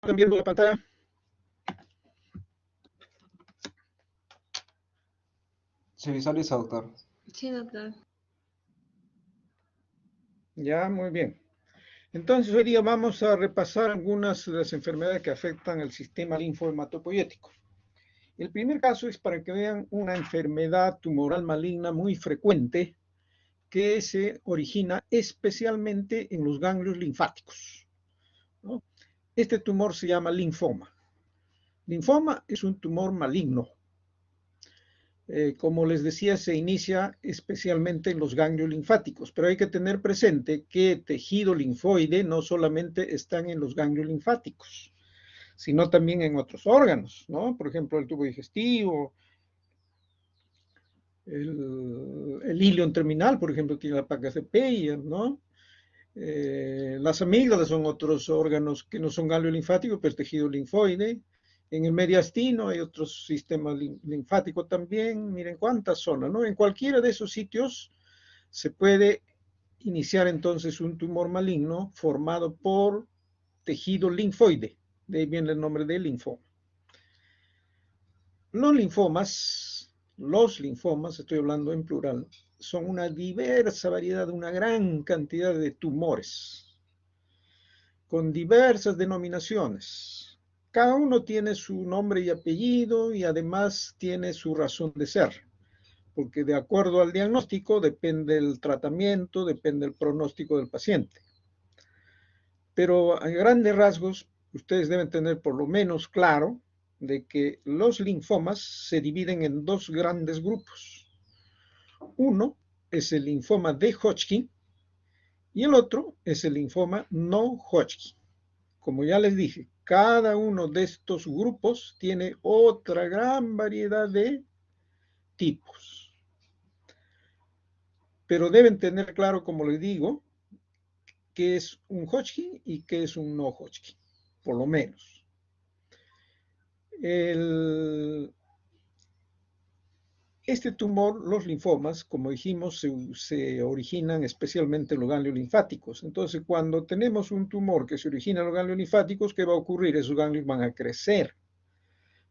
¿Están viendo la pantalla? Se visualiza, doctor. Sí, doctor. Ya, muy bien. Entonces, hoy día vamos a repasar algunas de las enfermedades que afectan al sistema linfohematopoyético. El primer caso es para que vean una enfermedad tumoral maligna muy frecuente que se origina especialmente en los ganglios linfáticos, ¿no? Este tumor se llama linfoma. Linfoma es un tumor maligno. Como les decía, se inicia especialmente en los ganglios linfáticos, pero hay que tener presente que tejido linfoide no solamente están en los ganglios linfáticos, sino también en otros órganos, ¿no? Por ejemplo, el tubo digestivo, el ilion terminal, por ejemplo, tiene la placa de Peyerl, ¿no? Las amígdalas son otros órganos que no son ganglio linfático, pero tejido linfoide. En el mediastino hay otro sistema linfático también. Miren cuántas zonas, ¿no? En cualquiera de esos sitios se puede iniciar entonces un tumor maligno formado por tejido linfoide. De ahí viene el nombre de linfoma. Los linfomas, estoy hablando en plural, son una diversa variedad, una gran cantidad de tumores, con diversas denominaciones. Cada uno tiene su nombre y apellido y además tiene su razón de ser, porque de acuerdo al diagnóstico depende el tratamiento, depende el pronóstico del paciente. Pero a grandes rasgos, ustedes deben tener por lo menos claro de que los linfomas se dividen en dos grandes grupos. Uno es el linfoma de Hodgkin y el otro es el linfoma no Hodgkin. Como ya les dije, cada uno de estos grupos tiene otra gran variedad de tipos. Pero deben tener claro, como les digo, qué es un Hodgkin y qué es un no Hodgkin, por lo menos. Este tumor, los linfomas, como dijimos, se originan especialmente en los ganglios linfáticos. Entonces, cuando tenemos un tumor que se origina en los ganglios linfáticos, ¿qué va a ocurrir? Esos ganglios van a crecer,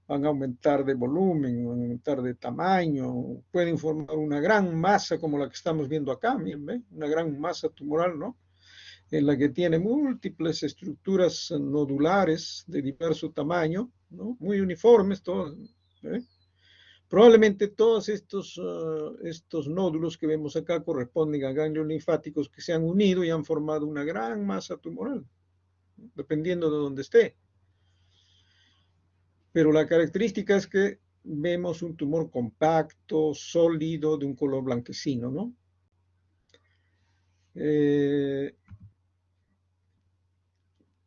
van a aumentar de volumen, van a aumentar de tamaño, pueden formar una gran masa como la que estamos viendo acá, miren, ¿ve? Una gran masa tumoral, ¿no? En la que tiene múltiples estructuras nodulares de diverso tamaño, ¿no? Muy uniformes, todas, ¿eh? Probablemente todos estos nódulos que vemos acá corresponden a ganglios linfáticos que se han unido y han formado una gran masa tumoral, dependiendo de dónde esté. Pero la característica es que vemos un tumor compacto, sólido, de un color blanquecino, ¿no?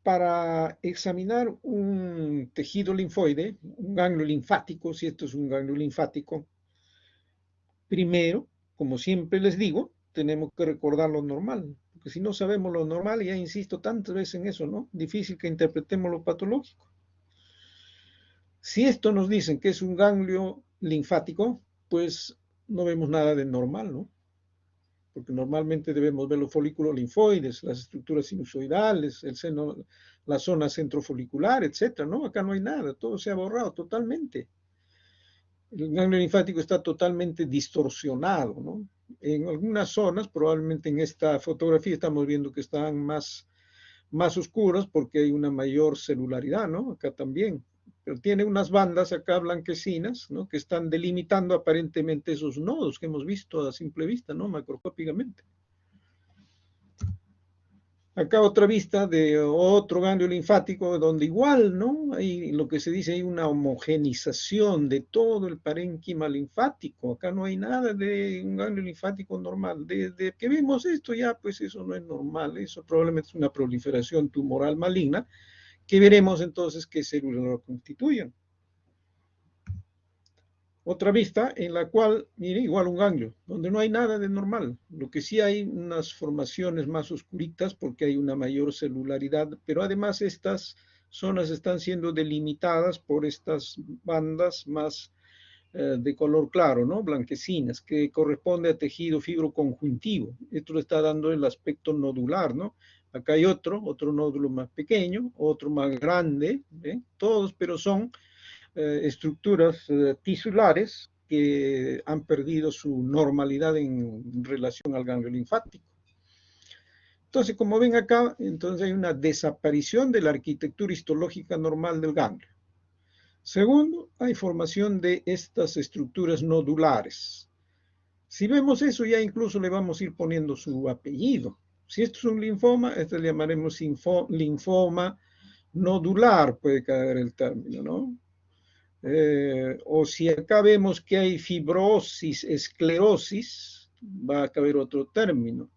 Para examinar un tejido linfoide, un ganglio linfático, si esto es un ganglio linfático, primero, como siempre les digo, tenemos que recordar lo normal, porque si no sabemos lo normal, ya insisto tantas veces en eso, ¿no? Difícil que interpretemos lo patológico. Si esto nos dicen que es un ganglio linfático, pues no vemos nada de normal, ¿no? Porque normalmente debemos ver los folículos linfoides, las estructuras sinusoidales, el seno, la zona centrofolicular, etcétera, ¿no? Acá no hay nada, todo se ha borrado totalmente. El ganglio linfático está totalmente distorsionado, ¿no? En algunas zonas, probablemente en esta fotografía estamos viendo que están más oscuras porque hay una mayor celularidad, ¿no? Acá también. Pero tiene unas bandas acá blanquecinas, ¿no? Que están delimitando aparentemente esos nodos que hemos visto a simple vista, ¿no? Macroscópicamente. Acá otra vista de otro ganglio linfático donde igual, ¿no? Hay lo que se dice, hay una homogenización de todo el parénquima linfático. Acá no hay nada de un ganglio linfático normal. Desde que vimos esto ya, pues eso no es normal. Eso probablemente es una proliferación tumoral maligna que veremos entonces qué células lo constituyen. Otra vista en la cual, mire, igual un ganglio, donde no hay nada de normal. Lo que sí hay unas formaciones más oscuritas porque hay una mayor celularidad, pero además estas zonas están siendo delimitadas por estas bandas más de color claro, ¿no? Blanquecinas, que corresponde a tejido fibroconjuntivo. Esto le está dando el aspecto nodular, ¿no? Acá hay otro nódulo más pequeño, otro más grande, ¿ve? Todos, pero son estructuras tisulares que han perdido su normalidad en relación al ganglio linfático. Entonces, como ven acá, entonces hay una desaparición de la arquitectura histológica normal del ganglio. Segundo, hay formación de estas estructuras nodulares. Si vemos eso, ya incluso le vamos a ir poniendo su apellido. Si esto es un linfoma, esto le llamaremos linfoma nodular, puede caer el término, ¿no? O si acá vemos que hay fibrosis, esclerosis, va a caber otro término.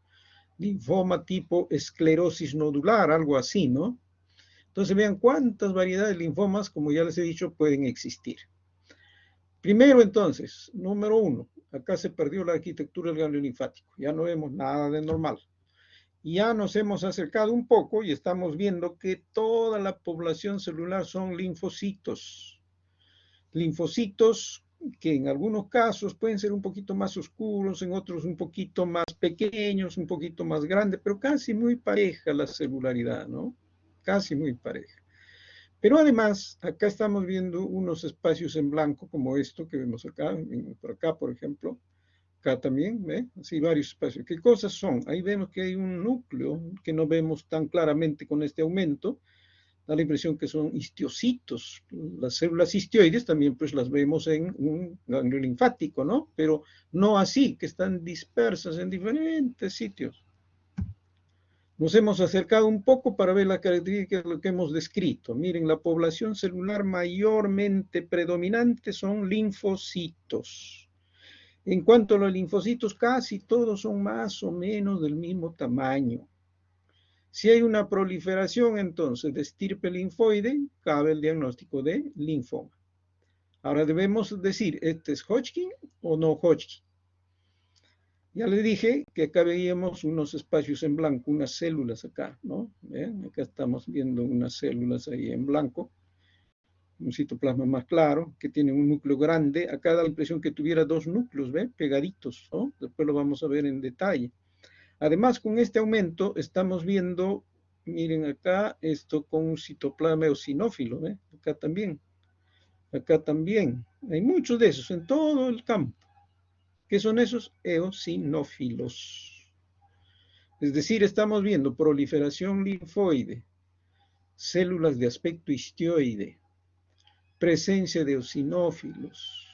Linfoma tipo esclerosis nodular, algo así, ¿no? Entonces vean cuántas variedades de linfomas, como ya les he dicho, pueden existir. Primero entonces, número uno, acá se perdió la arquitectura del ganglio linfático, ya no vemos nada de normal. Ya nos hemos acercado un poco y estamos viendo que toda la población celular son linfocitos. Linfocitos que en algunos casos pueden ser un poquito más oscuros, en otros un poquito más pequeños, un poquito más grandes, pero casi muy pareja la celularidad, ¿no? Casi muy pareja. Pero además, acá estamos viendo unos espacios en blanco como esto que vemos acá, por acá, por ejemplo. Acá también, ¿ve? Así varios espacios. ¿Qué cosas son? Ahí vemos que hay un núcleo que no vemos tan claramente con este aumento. Da la impresión que son histiocitos. Las células histioides también pues las vemos en un ganglio linfático, ¿no? Pero no así, que están dispersas en diferentes sitios. Nos hemos acercado un poco para ver las características de lo que hemos descrito. Miren, la población celular mayormente predominante son linfocitos. En cuanto a los linfocitos, casi todos son más o menos del mismo tamaño. Si hay una proliferación entonces de estirpe linfoide, cabe el diagnóstico de linfoma. Ahora debemos decir, ¿este es Hodgkin o no Hodgkin? Ya les dije que acá veíamos unos espacios en blanco, unas células acá, ¿no? ¿Ven? Acá estamos viendo unas células ahí en blanco, un citoplasma más claro, que tiene un núcleo grande. Acá da la impresión que tuviera dos núcleos, ¿ven? Pegaditos, ¿no? Después lo vamos a ver en detalle. Además, con este aumento estamos viendo, miren acá, esto con un citoplasma eosinófilo, ¿ven? Acá también. Hay muchos de esos en todo el campo. ¿Qué son esos? Eosinófilos. Es decir, estamos viendo proliferación linfoide, células de aspecto histioide, presencia de eosinófilos.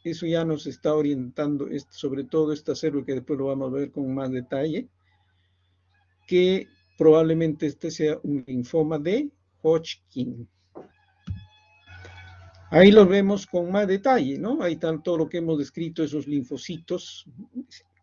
Eso ya nos está orientando, sobre todo esta célula que después lo vamos a ver con más detalle, que probablemente este sea un linfoma de Hodgkin. Ahí los vemos con más detalle, ¿no? Ahí está todo lo que hemos descrito, esos linfocitos.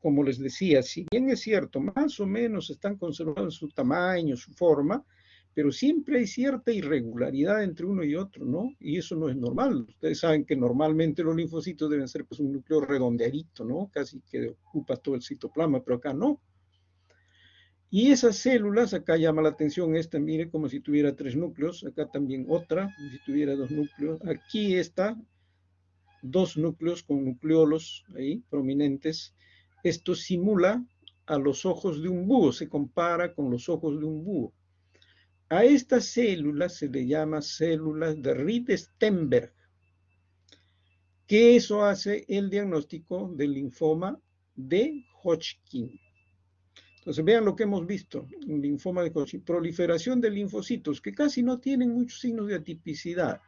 Como les decía, si bien es cierto, más o menos están conservando su tamaño, su forma, pero siempre hay cierta irregularidad entre uno y otro, ¿no? Y eso no es normal. Ustedes saben que normalmente los linfocitos deben ser pues, un núcleo redondeadito, ¿no? Casi que ocupa todo el citoplasma, pero acá no. Y esas células, acá llama la atención esta, mire, como si tuviera tres núcleos, acá también otra, como si tuviera dos núcleos. Aquí está, dos núcleos con nucleolos ahí, prominentes. Esto simula a los ojos de un búho, se compara con los ojos de un búho. A estas células se le llama células de Riedt-Steinberg, que eso hace el diagnóstico del linfoma de Hodgkin. Entonces, vean lo que hemos visto, un linfoma de Hodgkin, proliferación de linfocitos que casi no tienen muchos signos de atipicidad.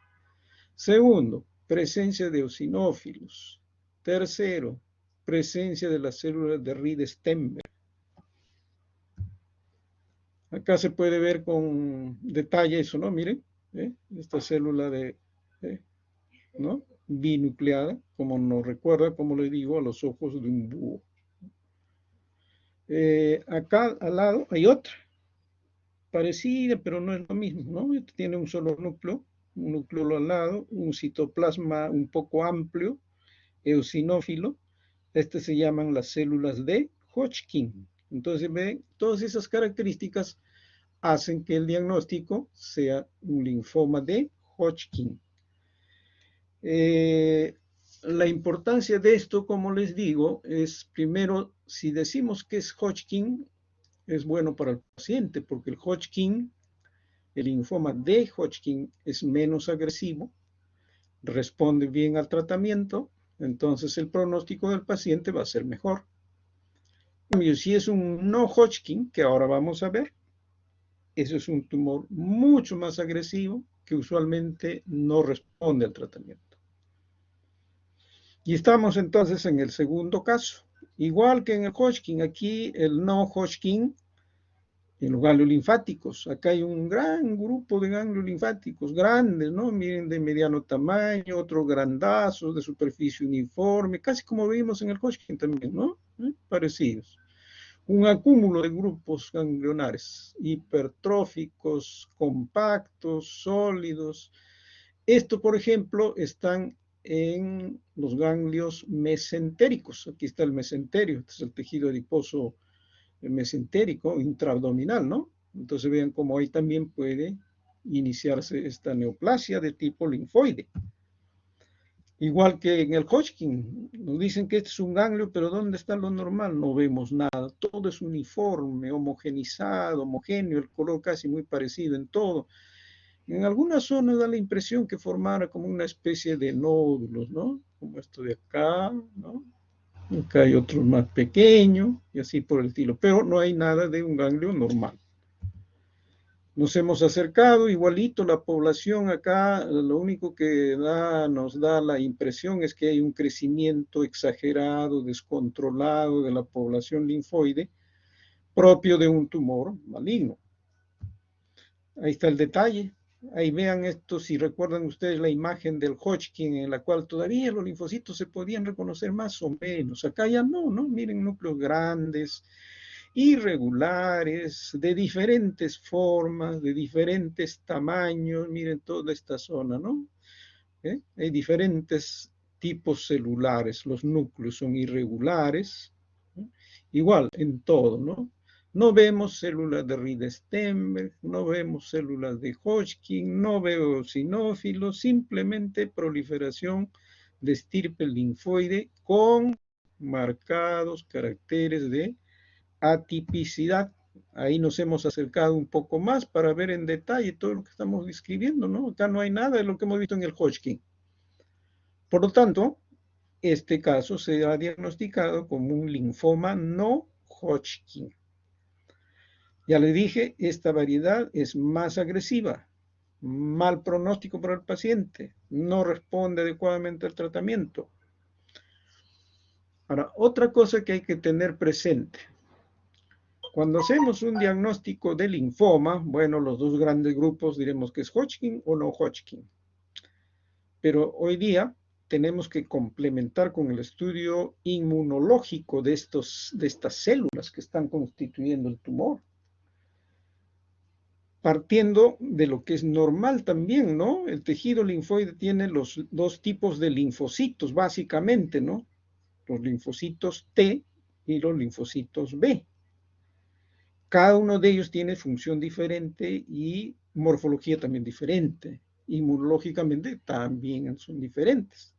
Segundo, presencia de eosinófilos. Tercero, presencia de las células de Riedt-Steinberg. Acá se puede ver con detalle eso, ¿no? Miren, esta célula ¿no? Binucleada, como nos recuerda, como le digo, a los ojos de un búho. Acá al lado hay otra, parecida, pero no es lo mismo, ¿no? Este tiene un solo núcleo, un núcleo al lado, un citoplasma un poco amplio, eosinófilo. Estas se llaman las células de Hodgkin. Entonces, ven, todas esas características hacen que el diagnóstico sea un linfoma de Hodgkin. La importancia de esto, como les digo, es primero, si decimos que es Hodgkin, es bueno para el paciente porque el Hodgkin, el linfoma de Hodgkin es menos agresivo, responde bien al tratamiento, entonces el pronóstico del paciente va a ser mejor. Si es un no Hodgkin, que ahora vamos a ver, eso es un tumor mucho más agresivo que usualmente no responde al tratamiento. Y estamos entonces en el segundo caso. Igual que en el Hodgkin, aquí el no Hodgkin, en los ganglios linfáticos. Acá hay un gran grupo de ganglios linfáticos, grandes, ¿no? Miren, de mediano tamaño, otros grandazos, de superficie uniforme, casi como vimos en el Hodgkin también, ¿no? Parecidos. Un acúmulo de grupos ganglionares, hipertróficos, compactos, sólidos. Esto, por ejemplo, están en los ganglios mesentéricos. Aquí está el mesenterio, este es el tejido adiposo mesentérico, intraabdominal, ¿no? Entonces vean cómo ahí también puede iniciarse esta neoplasia de tipo linfoide. Igual que en el Hodgkin, nos dicen que este es un ganglio, pero ¿dónde está lo normal? No vemos nada, todo es uniforme, homogenizado, homogéneo, el color casi muy parecido en todo. En algunas zonas da la impresión que formara como una especie de nódulos, ¿no? Como esto de acá, ¿no? Acá hay otro más pequeño y así por el estilo, pero no hay nada de un ganglio normal. Nos hemos acercado, igualito la población acá, lo único que nos da la impresión es que hay un crecimiento exagerado, descontrolado de la población linfoide, propio de un tumor maligno. Ahí está el detalle. Ahí vean esto, si recuerdan ustedes la imagen del Hodgkin, en la cual todavía los linfocitos se podían reconocer más o menos. Acá ya no, ¿no? Miren, núcleos grandes, irregulares, de diferentes formas, de diferentes tamaños. Miren toda esta zona, ¿no? Hay diferentes tipos celulares. Los núcleos son irregulares, ¿no? Igual en todo, ¿no? No vemos células de Ried-Sternberg, no vemos células de Hodgkin, no veo sinófilos, simplemente proliferación de estirpe linfoide con marcados caracteres de atipicidad. Ahí nos hemos acercado un poco más para ver en detalle todo lo que estamos describiendo, ¿no? Acá no hay nada de lo que hemos visto en el Hodgkin. Por lo tanto, este caso se ha diagnosticado como un linfoma no Hodgkin. Ya le dije, esta variedad es más agresiva, mal pronóstico para el paciente, no responde adecuadamente al tratamiento. Ahora, otra cosa que hay que tener presente. Cuando hacemos un diagnóstico de linfoma, bueno, los dos grandes grupos diremos que es Hodgkin o no Hodgkin. Pero hoy día tenemos que complementar con el estudio inmunológico de estas células que están constituyendo el tumor. Partiendo de lo que es normal también, ¿no? El tejido linfoide tiene los dos tipos de linfocitos, básicamente, ¿no? Los linfocitos T y los linfocitos B. Cada uno de ellos tiene función diferente y morfología también diferente. Inmunológicamente también son diferentes.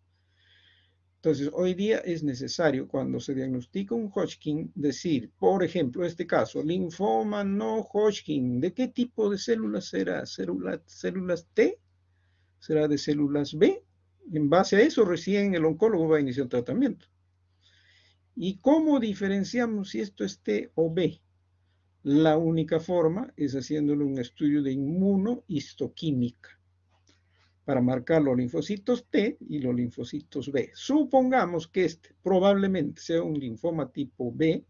Entonces, hoy día es necesario, cuando se diagnostica un Hodgkin, decir, por ejemplo, este caso, linfoma no Hodgkin, ¿de qué tipo de células será? ¿Células T? ¿Será de células B? En base a eso, recién el oncólogo va a iniciar el tratamiento. ¿Y cómo diferenciamos si esto es T o B? La única forma es haciéndole un estudio de inmunohistoquímica para marcar los linfocitos T y los linfocitos B. Supongamos que este probablemente sea un linfoma tipo B,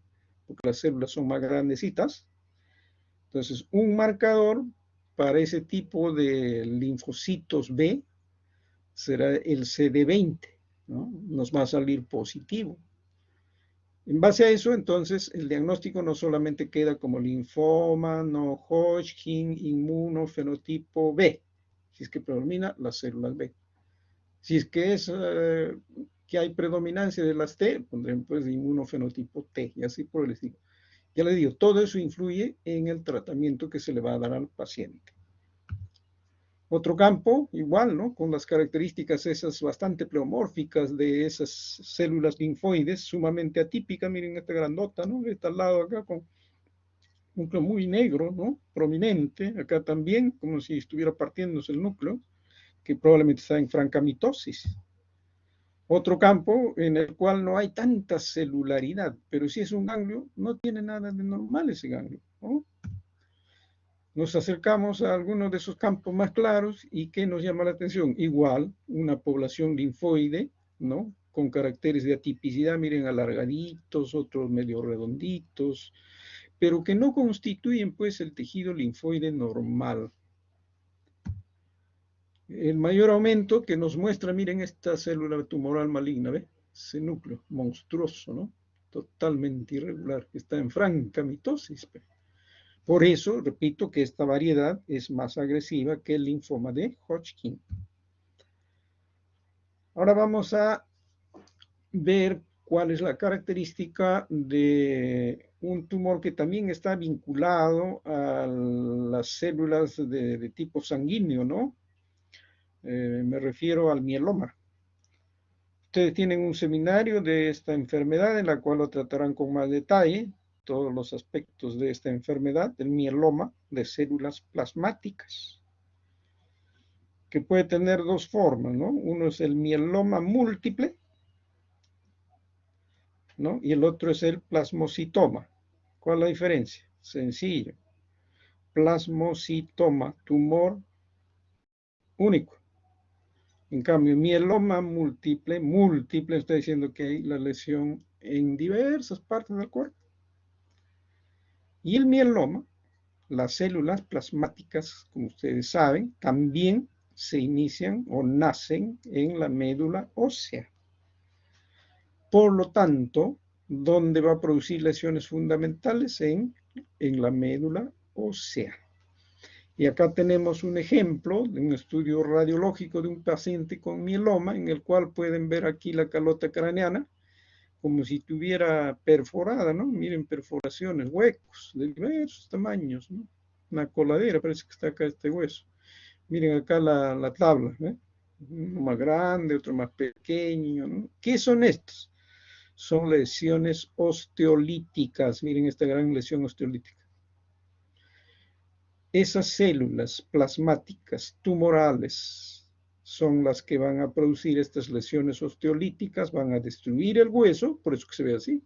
porque las células son más grandecitas. Entonces, un marcador para ese tipo de linfocitos B será el CD20, ¿no? Nos va a salir positivo. En base a eso, entonces, el diagnóstico no solamente queda como linfoma, no Hodgkin, inmunofenotipo B, si es que predomina las células B. Si es que que hay predominancia de las T, pondremos pues inmunofenotipo T y así por el estilo. Ya le digo, todo eso influye en el tratamiento que se le va a dar al paciente. Otro campo, igual, ¿no? Con las características esas bastante pleomórficas de esas células linfoides, sumamente atípicas. Miren esta grandota, ¿no? Está al lado acá con núcleo muy negro, ¿no? Prominente, acá también, como si estuviera partiéndose el núcleo, que probablemente está en franca mitosis. Otro campo en el cual no hay tanta celularidad, pero si es un ganglio, no tiene nada de normal ese ganglio, ¿no? Nos acercamos a algunos de esos campos más claros y ¿qué nos llama la atención? Igual, una población linfoide, ¿no? Con caracteres de atipicidad, miren, alargaditos, otros medio redonditos, pero que no constituyen pues el tejido linfoide normal. El mayor aumento que nos muestra, miren esta célula tumoral maligna, ¿ve? Ese núcleo monstruoso, ¿no? Totalmente irregular, que está en franca mitosis. Por eso, repito que esta variedad es más agresiva que el linfoma de Hodgkin. Ahora vamos a ver cuál es la característica de un tumor que también está vinculado a las células de tipo sanguíneo, ¿no? Me refiero al mieloma. Ustedes tienen un seminario de esta enfermedad en la cual lo tratarán con más detalle, todos los aspectos de esta enfermedad, del mieloma de células plasmáticas, que puede tener dos formas, ¿no? Uno es el mieloma múltiple, ¿no? Y el otro es el plasmocitoma. ¿Cuál es la diferencia? Sencillo. Plasmocitoma, tumor único. En cambio, mieloma múltiple está diciendo que hay la lesión en diversas partes del cuerpo. Y el mieloma, las células plasmáticas, como ustedes saben, también se inician o nacen en la médula ósea. Por lo tanto, ¿dónde va a producir lesiones fundamentales? En la médula ósea. Y acá tenemos un ejemplo de un estudio radiológico de un paciente con mieloma, en el cual pueden ver aquí la calota craneana, como si tuviera perforada, ¿no? Miren, perforaciones, huecos de diversos tamaños, ¿no? Una coladera, parece que está acá este hueso. Miren acá la tabla, ¿eh? Uno más grande, otro más pequeño, ¿no? ¿Qué son estos? Son lesiones osteolíticas. Miren esta gran lesión osteolítica. Esas células plasmáticas tumorales son las que van a producir estas lesiones osteolíticas, van a destruir el hueso, por eso que se ve así.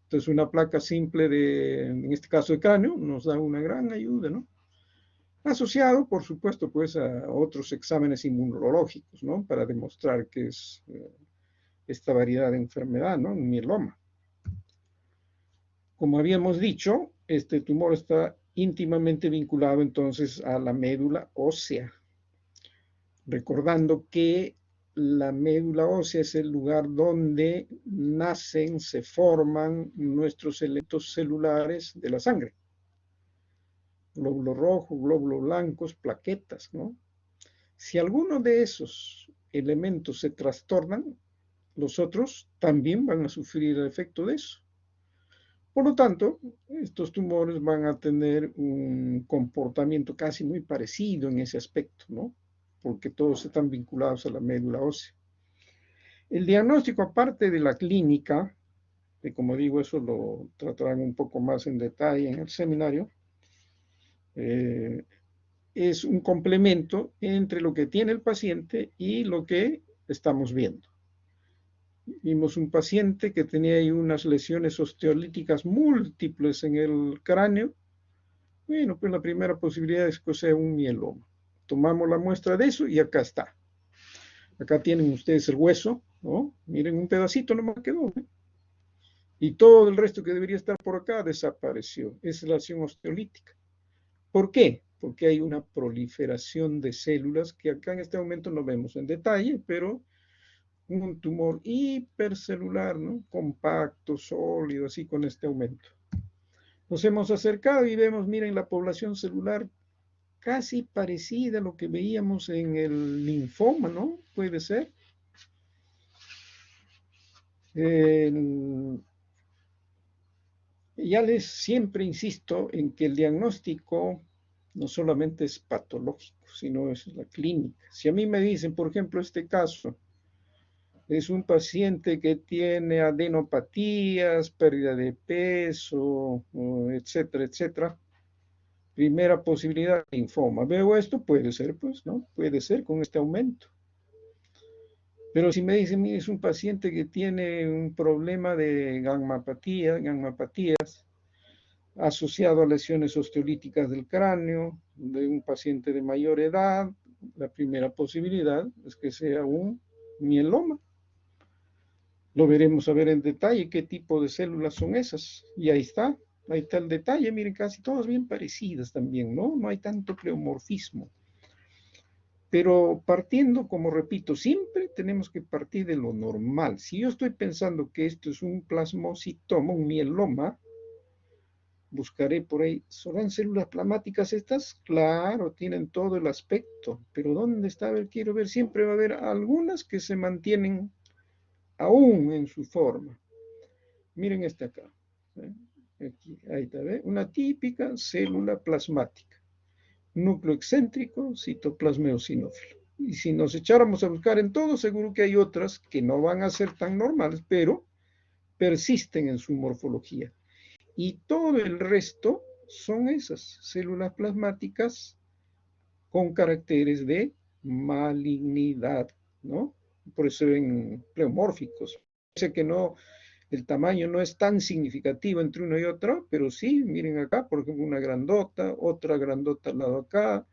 Entonces una placa simple en este caso de cráneo, nos da una gran ayuda, ¿no? Asociado, por supuesto, pues a otros exámenes inmunológicos, ¿no? Para demostrar que es esta variedad de enfermedad, ¿no? Un mieloma. Como habíamos dicho, este tumor está íntimamente vinculado entonces a la médula ósea, recordando que la médula ósea es el lugar donde nacen, se forman nuestros elementos celulares de la sangre. Glóbulos rojos, glóbulos blancos, plaquetas, ¿no? Si alguno de esos elementos se trastornan, los otros también van a sufrir el efecto de eso. Por lo tanto, estos tumores van a tener un comportamiento casi muy parecido en ese aspecto, ¿no? Porque todos están vinculados a la médula ósea. El diagnóstico, aparte de la clínica, que como digo, eso lo tratarán un poco más en detalle en el seminario, es un complemento entre lo que tiene el paciente y lo que estamos viendo. Vimos un paciente que tenía ahí unas lesiones osteolíticas múltiples en el cráneo. Bueno, pues la primera posibilidad es que sea un mieloma. Tomamos la muestra de eso y acá está. Acá tienen ustedes el hueso, ¿no? Miren, un pedacito nomás quedó, ¿eh? Y todo el resto que debería estar por acá desapareció. Es la lesión osteolítica. ¿Por qué? Porque hay una proliferación de células que acá en este momento no vemos en detalle, pero un tumor hipercelular, ¿no? Compacto, sólido, así con este aumento. Nos hemos acercado y vemos, miren, la población celular casi parecida a lo que veíamos en el linfoma, ¿no? Puede ser. Ya les siempre insisto en que el diagnóstico no solamente es patológico, sino es la clínica. Si a mí me dicen, por ejemplo, este caso, es un paciente que tiene adenopatías, pérdida de peso, etcétera, etcétera. Primera posibilidad, linfoma. Veo esto, puede ser, pues, ¿no? Puede ser con este aumento. Pero si me dicen, mire, es un paciente que tiene un problema de gangmapatías, asociado a lesiones osteolíticas del cráneo, de un paciente de mayor edad, la primera posibilidad es que sea un mieloma. Lo veremos a ver en detalle qué tipo de células son esas. Y ahí está el detalle. Miren, casi todas bien parecidas también, ¿no? No hay tanto pleomorfismo. Pero partiendo, como repito, siempre tenemos que partir de lo normal. Si yo estoy pensando que esto es un plasmocitoma, un mieloma, buscaré por ahí, ¿serán células plasmáticas estas? Claro, tienen todo el aspecto, pero ¿dónde está? A ver, quiero ver, siempre va a haber algunas que se mantienen aún en su forma. Miren esta acá. ¿Eh? Aquí, ahí está, ¿ve? Una típica célula plasmática. Núcleo excéntrico, citoplasma eosinófilo. Y si nos echáramos a buscar en todo, seguro que hay otras que no van a ser tan normales, pero persisten en su morfología. Y todo el resto son esas células plasmáticas con caracteres de malignidad, ¿no? Por eso se ven pleomórficos. Sé que no, el tamaño no es tan significativo entre uno y otro, pero sí, miren acá, por ejemplo, una grandota, otra grandota al lado acá,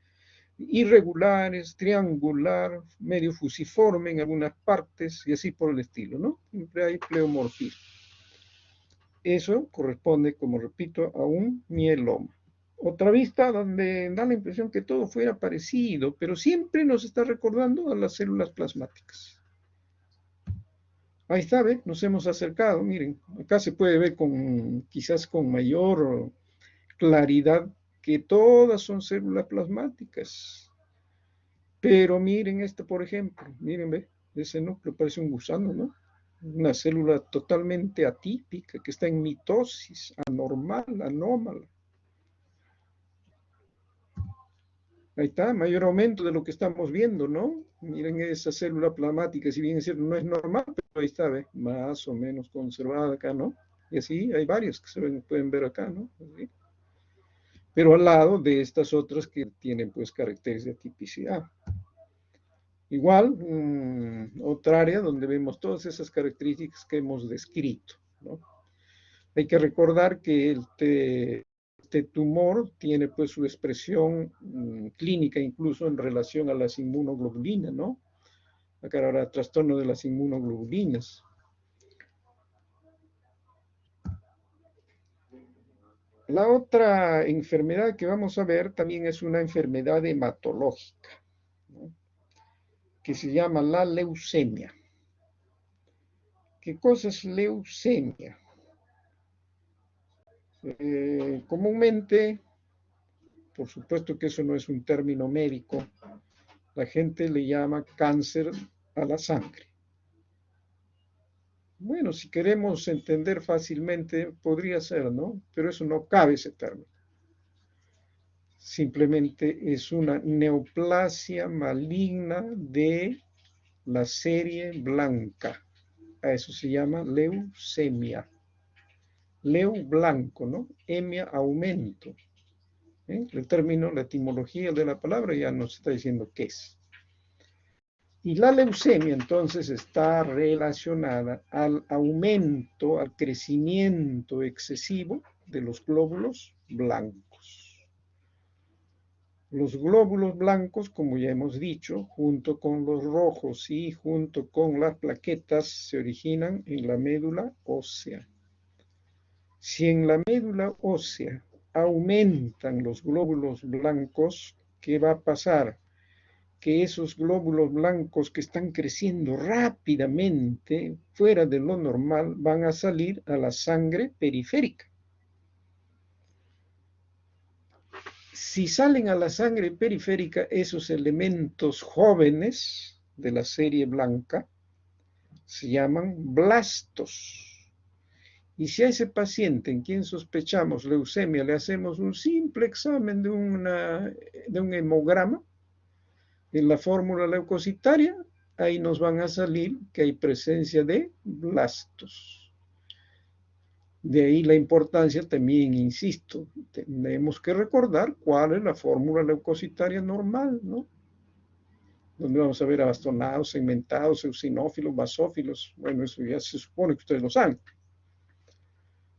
irregulares, triangular, medio fusiforme en algunas partes y así por el estilo, ¿no? Siempre hay pleomorfismo. Eso corresponde, como repito, a un mieloma. Otra vista donde da la impresión que todo fuera parecido, pero siempre nos está recordando a las células plasmáticas. Ahí está, ¿ve? Nos hemos acercado, miren, acá se puede ver quizás con mayor claridad que todas son células plasmáticas. Pero miren esto, por ejemplo, miren, ¿ve? Ese núcleo parece un gusano, ¿no? Una célula totalmente atípica que está en mitosis, anormal, anómala. Ahí está, mayor aumento de lo que estamos viendo, ¿no? Miren esa célula plasmática, si bien es cierto, no es normal, pero ahí está, ¿ve? Más o menos conservada acá, ¿no? Y así hay varias que pueden ver acá, ¿no? Así. Pero al lado de estas otras que tienen pues caracteres de atipicidad. Igual, otra área donde vemos todas esas características que hemos descrito, ¿no? Hay que recordar que este tumor tiene pues su expresión clínica incluso en relación a las inmunoglobulinas, ¿no? Acá ahora trastorno de las inmunoglobulinas. La otra enfermedad que vamos a ver también es una enfermedad hematológica, ¿no? Que se llama la leucemia. ¿Qué cosa es leucemia? Comúnmente, por supuesto que eso no es un término médico, la gente le llama cáncer a la sangre. Bueno, si queremos entender fácilmente, podría ser, ¿no? Pero eso no cabe ese término. Simplemente es una neoplasia maligna de la serie blanca. A eso se llama leucemia. Leu blanco, ¿no? Emia aumento. El término, la etimología de la palabra ya nos está diciendo qué es. Y la leucemia entonces está relacionada al aumento, al crecimiento excesivo de los glóbulos blancos. Los glóbulos blancos, como ya hemos dicho, junto con los rojos y junto con las plaquetas, se originan en la médula ósea. Si en la médula ósea aumentan los glóbulos blancos, ¿qué va a pasar? Que esos glóbulos blancos que están creciendo rápidamente fuera de lo normal van a salir a la sangre periférica. Si salen a la sangre periférica esos elementos jóvenes de la serie blanca, se llaman blastos. Y si a ese paciente en quien sospechamos leucemia le hacemos un simple examen de un hemograma, en la fórmula leucocitaria, ahí nos van a salir que hay presencia de blastos. De ahí la importancia también, insisto, tenemos que recordar cuál es la fórmula leucocitaria normal, ¿no? Donde vamos a ver abastonados, segmentados, eosinófilos, basófilos. Bueno, eso ya se supone que ustedes lo saben.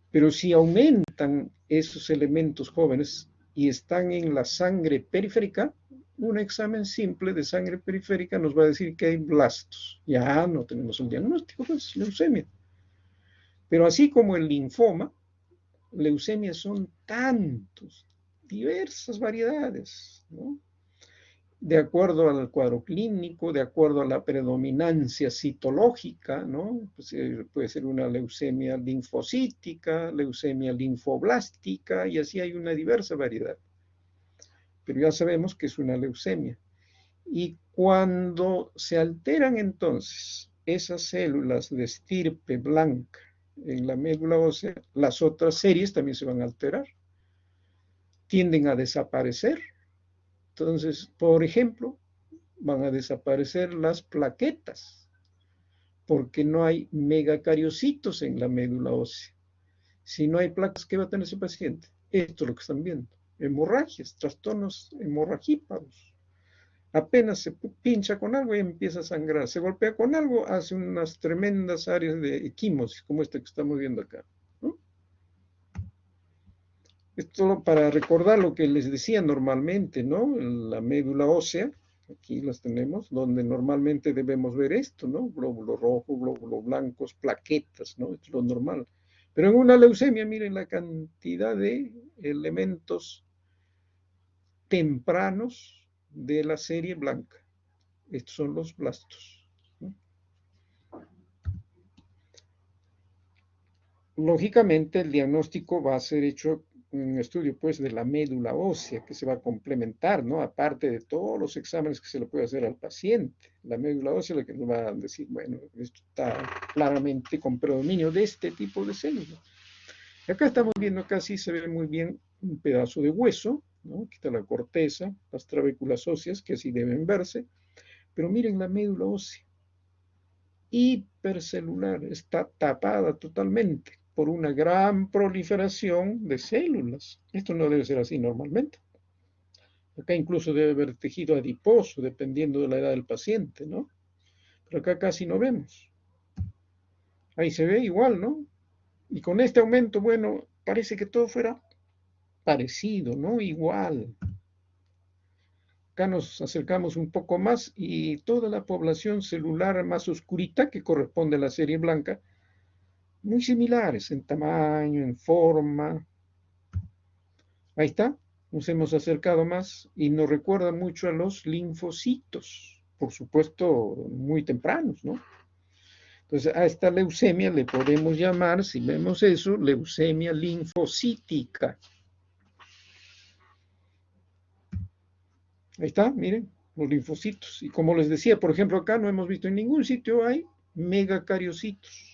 Pero si aumentan esos elementos jóvenes y están en la sangre periférica, un examen simple de sangre periférica nos va a decir que hay blastos. Ya no tenemos un diagnóstico, pues leucemia. Pero así como el linfoma, leucemias son tantos, diversas variedades, ¿no? De acuerdo al cuadro clínico, de acuerdo a la predominancia citológica, ¿no? Pues, puede ser una leucemia linfocítica, leucemia linfoblástica, y así hay una diversa variedad. Pero ya sabemos que es una leucemia. Y cuando se alteran entonces esas células de estirpe blanca en la médula ósea, las otras series también se van a alterar, tienden a desaparecer. Entonces, por ejemplo, van a desaparecer las plaquetas, porque no hay megacariocitos en la médula ósea. Si no hay placas, ¿qué va a tener ese paciente? Esto es lo que están viendo, hemorragias, trastornos hemorragíparos. Apenas se pincha con algo y empieza a sangrar. Se golpea con algo, hace unas tremendas áreas de equimosis, como esta que estamos viendo acá, ¿no? Esto para recordar lo que les decía normalmente, ¿no? La médula ósea, aquí las tenemos, donde normalmente debemos ver esto, ¿no? Glóbulos rojos, glóbulos blancos, plaquetas, ¿no? Esto es lo normal. Pero en una leucemia, miren la cantidad de elementos tempranos de la serie blanca. Estos son los blastos, ¿no? Lógicamente, el diagnóstico va a ser hecho en un estudio, pues, de la médula ósea, que se va a complementar, ¿no? Aparte de todos los exámenes que se le puede hacer al paciente. La médula ósea es la que nos va a decir, bueno, esto está claramente con predominio de este tipo de células. Y acá estamos viendo, acá sí se ve muy bien un pedazo de hueso, ¿no? Aquí está la corteza, las trabéculas óseas, que así deben verse. Pero miren la médula ósea, hipercelular, está tapada totalmente por una gran proliferación de células. Esto no debe ser así normalmente. Acá incluso debe haber tejido adiposo, dependiendo de la edad del paciente, ¿no? Pero acá casi no vemos. Ahí se ve igual, ¿no? Y con este aumento, bueno, parece que todo fuera parecido, ¿no? Igual. Acá nos acercamos un poco más y toda la población celular más oscurita, que corresponde a la serie blanca, muy similares en tamaño, en forma. Ahí está, nos hemos acercado más y nos recuerda mucho a los linfocitos, por supuesto, muy tempranos, ¿no? Entonces, a esta leucemia le podemos llamar, si vemos eso, leucemia linfocítica. Ahí está, miren, los linfocitos. Y como les decía, por ejemplo, acá no hemos visto en ningún sitio hay megacariocitos.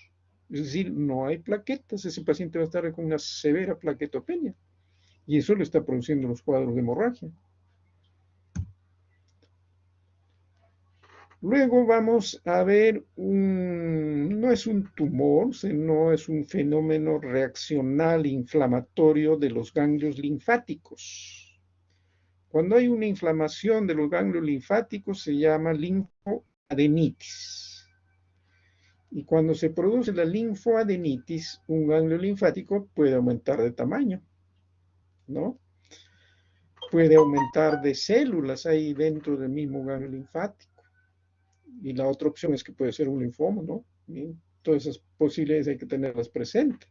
Es decir, no hay plaquetas. Ese paciente va a estar con una severa plaquetopenia. Y eso le está produciendo los cuadros de hemorragia. Luego vamos a ver, no es un tumor, sino es un fenómeno reaccional inflamatorio de los ganglios linfáticos. Cuando hay una inflamación de los ganglios linfáticos se llama linfoadenitis. Y cuando se produce la linfoadenitis, un ganglio linfático puede aumentar de tamaño, ¿no? Puede aumentar de células ahí dentro del mismo ganglio linfático. Y la otra opción es que puede ser un linfoma, ¿no? Bien, todas esas posibilidades hay que tenerlas presentes.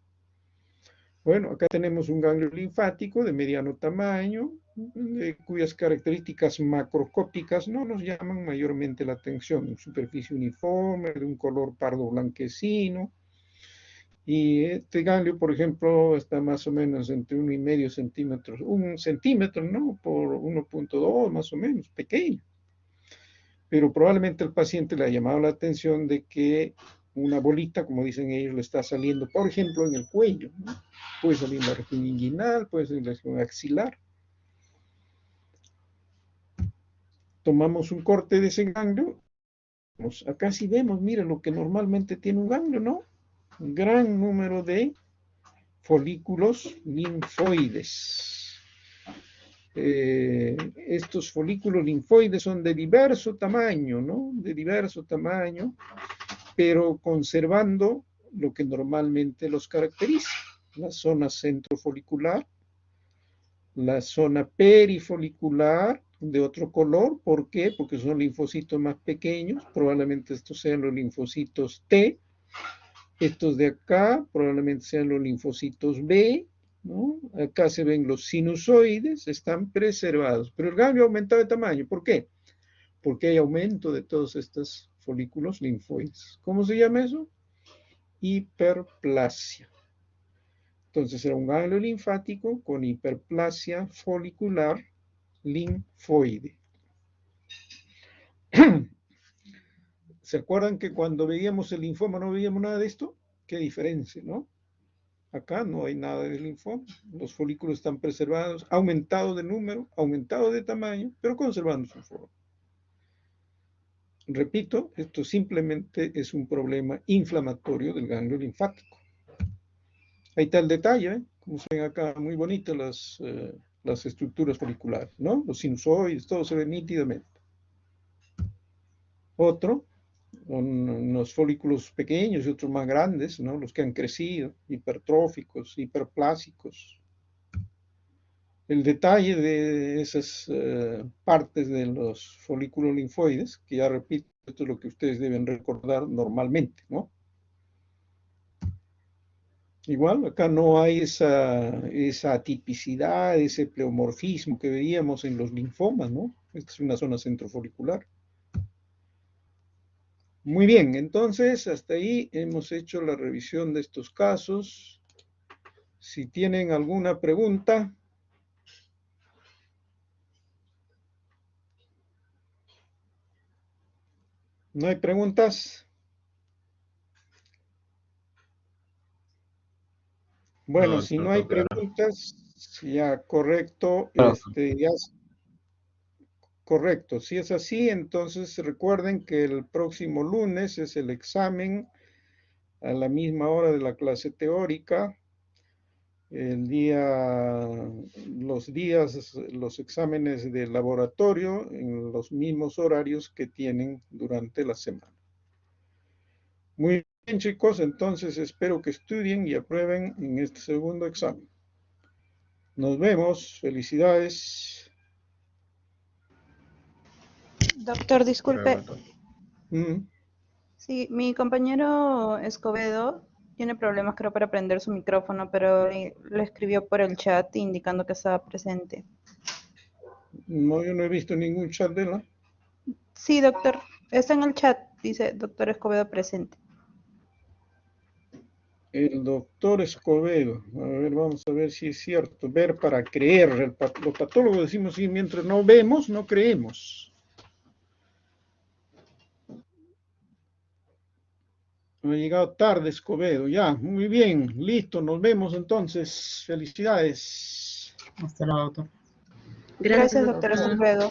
Bueno, acá tenemos un ganglio linfático de mediano tamaño, cuyas características macroscópicas no nos llaman mayormente la atención. Superficie uniforme, de un color pardo blanquecino. Y este ganglio, por ejemplo, está más o menos entre 1,5 centímetros, 1 centímetro, ¿no? Por 1,2, más o menos, pequeño. Pero probablemente al paciente le ha llamado la atención de que una bolita, como dicen ellos, le está saliendo, por ejemplo, en el cuello, ¿no? Puede salir en la región inguinal, puede salir en la región axilar. Tomamos un corte de ese ganglio Acá sí vemos, mire lo que normalmente tiene un ganglio, ¿no? Un gran número de folículos linfoides. Estos folículos linfoides son de diverso tamaño, ¿no? De diverso tamaño, pero conservando lo que normalmente los caracteriza. La zona centrofolicular, la zona perifolicular de otro color. ¿Por qué? Porque son linfocitos más pequeños, probablemente estos sean los linfocitos T. Estos de acá probablemente sean los linfocitos B, ¿no? Acá se ven los sinusoides, están preservados, pero el ganglio ha aumentado de tamaño. ¿Por qué? Porque hay aumento de todos estos folículos linfoides. ¿Cómo se llama eso? Hiperplasia. Entonces era un ganglio linfático con hiperplasia folicular linfoide. ¿Se acuerdan que cuando veíamos el linfoma no veíamos nada de esto? Qué diferencia, ¿no? Acá no hay nada de linfoma. Los folículos están preservados, aumentado de número, aumentado de tamaño, pero conservando su forma. Repito, esto simplemente es un problema inflamatorio del ganglio linfático. Ahí está el detalle, ¿eh? Como se ven acá, muy bonitas las estructuras foliculares, ¿no? Los sinusoides, todo se ve nítidamente. Otro, unos folículos pequeños y otros más grandes, ¿no? Los que han crecido, hipertróficos, hiperplásicos. El detalle de esas partes de los folículos linfoides, que ya repito, esto es lo que ustedes deben recordar normalmente, ¿no? Igual, acá no hay esa atipicidad, ese pleomorfismo que veíamos en los linfomas, ¿no? Esta es una zona centrofolicular. Muy bien, entonces hasta ahí hemos hecho la revisión de estos casos. Si tienen alguna pregunta. ¿No hay preguntas? Bueno, No, si no hay todo claro. preguntas, ya correcto, Claro. correcto. Si es así, entonces recuerden que el próximo lunes es el examen a la misma hora de la clase teórica. Los exámenes de laboratorio en los mismos horarios que tienen durante la semana. Muy bien, chicos, entonces espero que estudien y aprueben en este segundo examen. Nos vemos, felicidades. Doctor, disculpe. Mm. Sí, mi compañero Escobedo tiene problemas, creo, para prender su micrófono, pero le escribió por el chat indicando que estaba presente. No, yo no he visto ningún chat de la. Sí, doctor, está en el chat, dice doctor Escobedo presente. El doctor Escobedo. A ver, vamos a ver si es cierto. Ver para creer. Los patólogos decimos sí, mientras no vemos, no creemos. Ha llegado tarde Escobedo. Ya, muy bien. Listo, nos vemos entonces. Felicidades. Hasta luego, doctor. Gracias, doctor Escobedo.